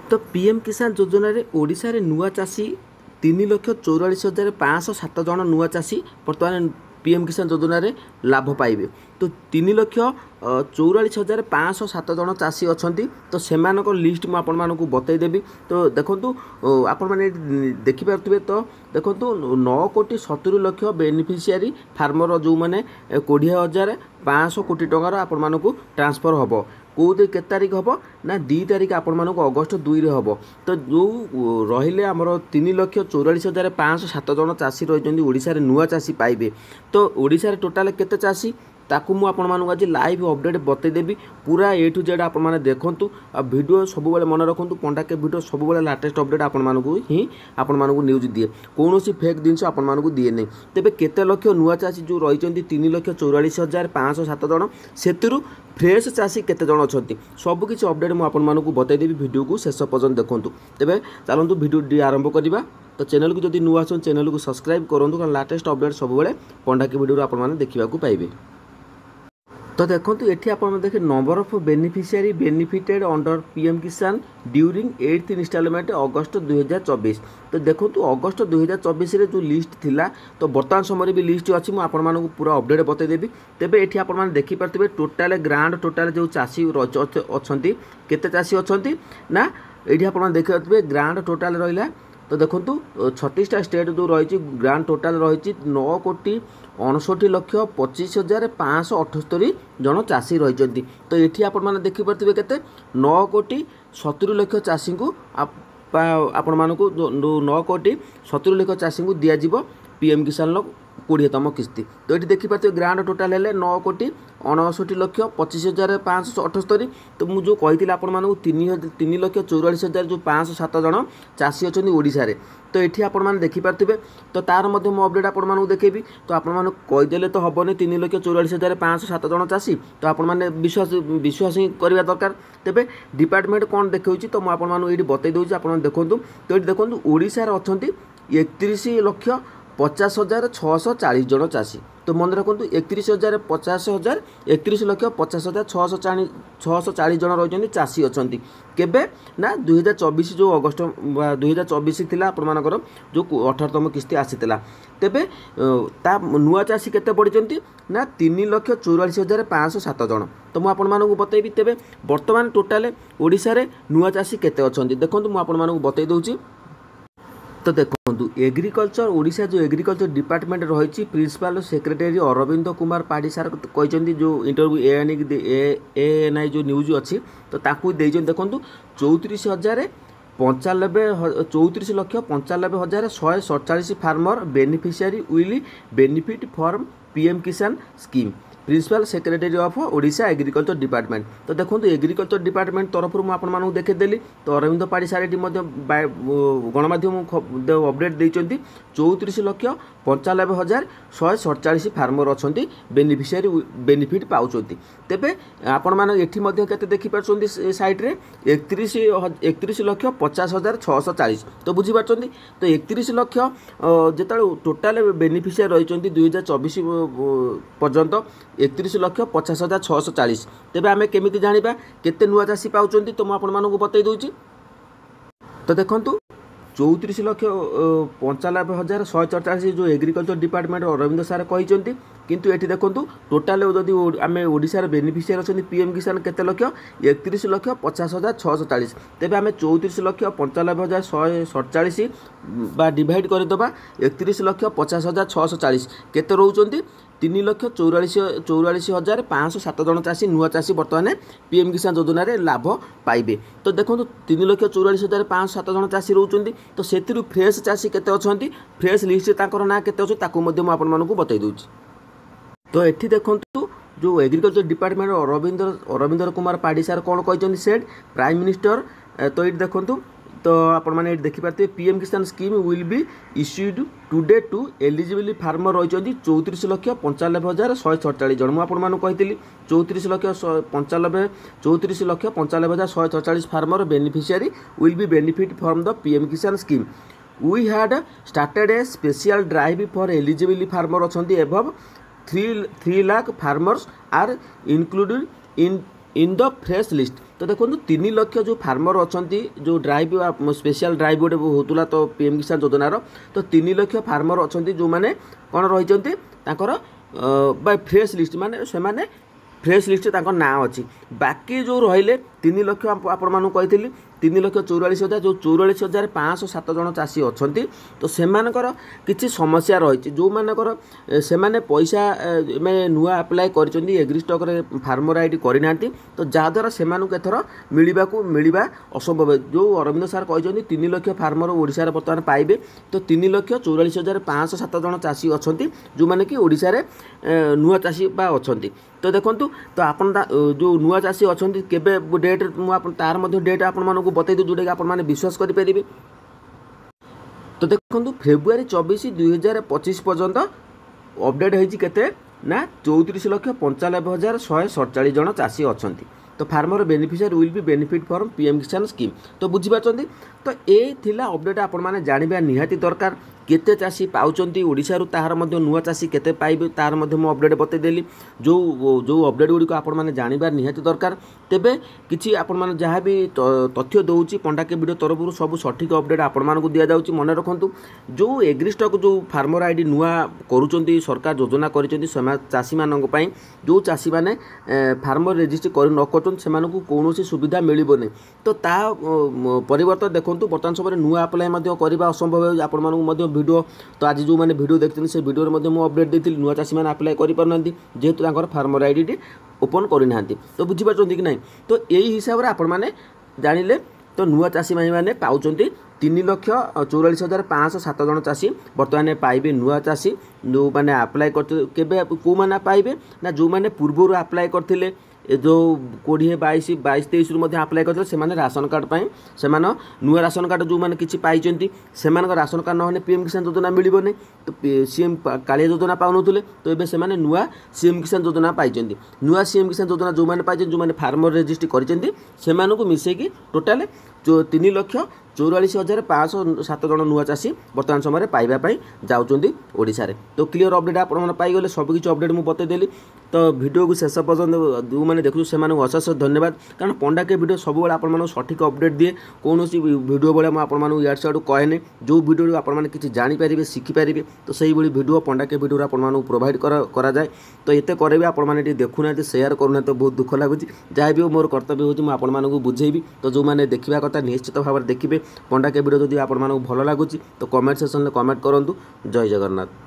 तो पीएम किसान योजना रे ओडिशा रे नुआ चाषी 3,44,507 जन नुआ चाषी बर्तमान पीएम किसान योजना रे लाभ पाइबे। तो 3,44,507 जन चाषी अछंती। तो सेमानक लिस्ट मु आपण मानकु बतई देबी। तो देखंतु आपण माने देखि पारथुबे। तो देखंतु 9,70,00,000 बेनिफिशियरी फार्मर जो माने 20,500 कोटी टंकार आपण मानकु ट्रांसफर होबो। कौ दिन के तारीख हम ना 2 तारीख आपण मानक अगस्ट 2 रे हम। तो जो रहिले आमर 3,44,507 जन चाषी रही ओडिशा रे नुआ चाषी पाइबे। तो ओडिशा रे टोटाल केते चाषी ताकू मु आपण मानक आज लाइव अपडेट बतई देबी पूरा ए टू जेड आपण माने देखंतु। आ वीडियो सब बेले मन रखंतु पंडा के वीडियो सब बेले लेटेस्ट अपडेट आपण मानक ही आपण मानक न्यूज दिए। कोनोसी फेक जिंस आपण मानक दिए नै। तेबे केते लक्ष नुआ चाषी जो रही 3,44,507 जन सेतिरु फ्रेश चाषी केते जन अछंती सब किछि अपडेट मु आपण मानक बतई देबी। वीडियो को शेष पर्यंत देखंतु। तेबे चलंतु वीडियो आरंभ करिबा। तो चैनल को जदि नुआ आछन चैनल को सब्सक्राइब करंतु कारण लेटेस्ट अपडेट सब बेले पंडा के वीडियो आपण माने देखिबा को पाइबे। तो देखो ये आप देखे number of beneficiary benefited under PM किसान ड्यूरिंग 8th इंस्टॉलमेंट अगस्त 2024। तो देखो अगस्त 2024 रे जो लिस्ट थिला तो बर्तमान समय भी लिस्ट अच्छी मुझे पूरा अपडेट बतई देवी। तेबे ये आप देखि पार्थिबे टोटाल ग्रांड टोटाल जो चाषी अच्छी केते चाषी अच्छी ना ये आप देखि पार्थिबे ग्रांड टोटाल रहा। तो देखो 36टा स्टेट जो रही ग्रांड टोटाल रही 9,59,25,578 जन चाषी रही। तो ये आप देखिपे के 9,70,00,000 चाषी को आपण मानक 9,70,00,000 चाषी को दिज्व पीएम किसान 20तम किस्ती। तो ये देखिपे ग्रांड टोटाल है 9,59,25,578। तो मुझे कही आपण मानक 3,44,000 जो 507 जन चाषी अच्छा ओडिशा रे। तो ये आपने देखिपे तो तार मध्य मो अपडेट आपको देखेबी। तो आपने कहीदेले तो हेनी 3,44,507 जन चाषी। तो आपने विश्वास ही करवा दरकार। तेबे डिपार्टमेंट कौन देखा तो मुझे बतई दूसरी आप देखूँ। तो ये देखो ओडिशा रे अछंती 31,50,640 जन चाषी। तो मन रखु 31,50,640 जन रही चाषी अच्छा केबे ना 2024 जो अगस्त 2024 थिला आपनकर जो 18तम किस्ती आसीथिला। तेबे ता नुआ चाषी केते पड़िचंती ना 3,44,507 जन। तो मु आपण मानकु बतैबी। तेबे वर्तमान टोटाल ओडिशा रे नुआ चाषी केते अछंती देखंतु मु आपण मानकु बतै दउची। तो देखो एग्रीकल्चर ओडिशा जो एग्रीकल्चर डिपार्टमेंट रही प्रिंसिपल सेक्रेटरी अरविंद कुमार पाढ़ी सार कहते जो इंटरव्यू एएनआई जो न्यूज अच्छी तो ताकू देखो 34,95,147 farmer beneficiary will benefit from PM Kisan scheme principal secretary of Odisha agriculture department. तो देखो एग्रीकल्चर डिपार्टमेंट तरफ मुझे देखेदेली। तो अरविंद पाढ़ी सार ये गणमाध्यम अपडेट देते 34,95,147 फार्मर अच्छा बेनिफिशियरी बेनिफिट पाँच। तेबे आपण मैंने देखिपार सैट्रे 31,50,640। तो बुझीपार। तो 31 लाख जो टोटाल बेनिफिशियरी रही 2024 पर्यंत 31,50,640। तेबे आमे केमिति जानिबा केते नुआ चाषी पाउचंती तो मु आपण मानकु बतै दउची। तो देखंतु 34,95,147 जो एग्रीकल्चर डिपार्टमेंट अरविंद सार कहते। किंतु ये देखो टोटाल जदि आम ओडिशा बेनिफिशियरी अच्छा पीएम किसान केते लक्ष 31,50,640। तेबे आम 34,95,147 बा डिवाइड करदेबा 31,50,640 केते रोचंती 3,44,507 जन चाषी नुआ चाषी बर्तमान पीएम किसान योजना रे लाभ पाइबे। तो देखो 3,44,507 जन चाषी रोचंती। तो सेतिरु फ्रेश चाषी केते अछंती फ्रेश लिस्ट ताकर ना केते अछि ताकू मध्ये म आपन मानकु बतै दउची। तो एठी देखंतु जो एग्रीकल्चर डिपार्टमेंट अरविंदर कुमार पाढ़ी सार कौन कहते सेड प्राइम मिनिस्टर। तो ये देखंतु तो आपण मैंने देखिपारे PM Kisan scheme will be issued today to eligible farmer रही 34,95,147 जन। मुझे कही 34,95,147 farmer beneficiary will be benefit from the PM Kisan scheme. We had started a special drive for eligible farmer अच्छा above 3 lakh farmers are included in the fresh list. तो देखो 3 लाख जो farmer अच्छा जो ड्राइव स्पेशल ड्राइव गोटे होता तो पीएम किसान योजनार तो 3 लाख फार्मर अच्छा जो मैंने कौन रही बाय फ्रेश लिस्ट माने से माने फ्रेश लिस्ट ना अच्छी बाकी जो रहिले 3 लाख आपण मानू कही 3,44,000 जो 44,507 जन चाषी अच्छा तो सेमानकर किसी समस्या रही जो मानकर से माने पैसा में नुआ आप्लाय कर एग्रीस्टक फार्मर आईडी करना तो जहाद्वारा से एथर मिलवा असंभव जो अरविंद सार कहते 3 लाख फार्मर ओडिशा बर्तमान पाइबे तो 3,44,507 जन चाषी अच्छा जो मैंने कि ओडिशा रे नुआ चाषी बा अच्छा तो देखूँ तो आपन जो नुआ चाषी अच्छा केबे डेट तार डेट आपण बतई दे जोटा कि आपण मैंने विश्वास करेंगे तो देखो फेब्रुआरी 24 2025 पर्यंत अपडेट होते ना 34,95,147 जन चाषी अच्छा तो farmer beneficiary will be benefit from PM Kisan scheme तो बुझीपार तो ये थिला अपडेट आपण मैंने जानवा निहाती दरकार केते चाषी पाउचंती ओडिशा ताहार मध्य नुआ चाषी केते पाइबे तार मध्य मु अपडेट बतईदेली जो जो अपडेट गुड़ी आपण मैंने जानवर निहाती दरकार तेबे किछि आपण मैंने जहाँ भी तथ्य दौची पंडाके वीडियो तरफ सब सठिक अपडेट आपण मानकु दिया जाउची मन रखंतु जो एग्रीस्टक जो फार्मर आईडी नुआ करूचंती सरकार योजना करिसंती चाषी मानक पई जो चाषी माने फार्मर रजिस्ट्री कर न करचंती सेमानकु कोनोसी सुविधा मिलिबोनी तो ता परिवर्तन देखंतु वर्तमान समय नुआ अप्लाई मध्य करबा असंभव है आपण मानकु मध्य वीडियो तो आज जो मैंने वीडियो देखते से वीडियो मध्य मु अपडेट देती नुआ चाषी मैंने आप्लाय करें जेहेतु फार्मर आईडी ओपन करना तो बुझीपार कि ना तो यही हिसाब से आपण मैंने जानिले तो नुआ चाषी मैंने पाँच 3,44,507 जन चाषी बर्तमान पाइबे नुआ चाषी जो मैंने आप्लाय कर कौ मैंने पाइबे ना जो मैंने पूर्वर आप्लाय करते जो 20-22-23 रु आप्लाय करते से राशन कार्ड पाई से नुआ राशन कार्ड जो मैंने किसी पाई से राशन कार्ड ना पीएम किसान योजना मिलबनी तो सीएम कालिया योजना पाउनुले तो ये से नुआ सीएम किसान योजना पाई नुआ सीएम किसान योजना जो मैंने पाई जो मैंने फार्मर रजिस्ट्री कर मिसेकी टोटाल जो 3,44,507 जन नुआ चाषी बर्तमान समय पाइबापी जाऊँगी ओडिशा रे तो क्लियर अपडेट आप पाइगले सबकि अपडेट मुझे बतईदेली तो वीडियो को शेष पर्यटन जो मैंने देखु से अशेष धन्यवाद कारण पंडाके वीडियो सब आप सठिक अपडेट दिए कौन वीडियो भाई मुझे यार सियाड़ कहे जो वीडियो आपने किसी जानीपारे शिखिपारे तो सही वीडियो पंडाके वीडियो आपको प्रोवाइड करा जाए तो ये करेंगे आपने देखुना सेयार करूना तो बहुत दुख लगुच जहाँ भी मोर कर्तव्य हो मुझे बुझेबी तो जो मैंने देखा कथा निश्चित भाव में देखिए पंडाके वीडियो जब आपको भल लगुच तो कमेंट सेक्शन में कमेंट करूँ जय जगन्नाथ।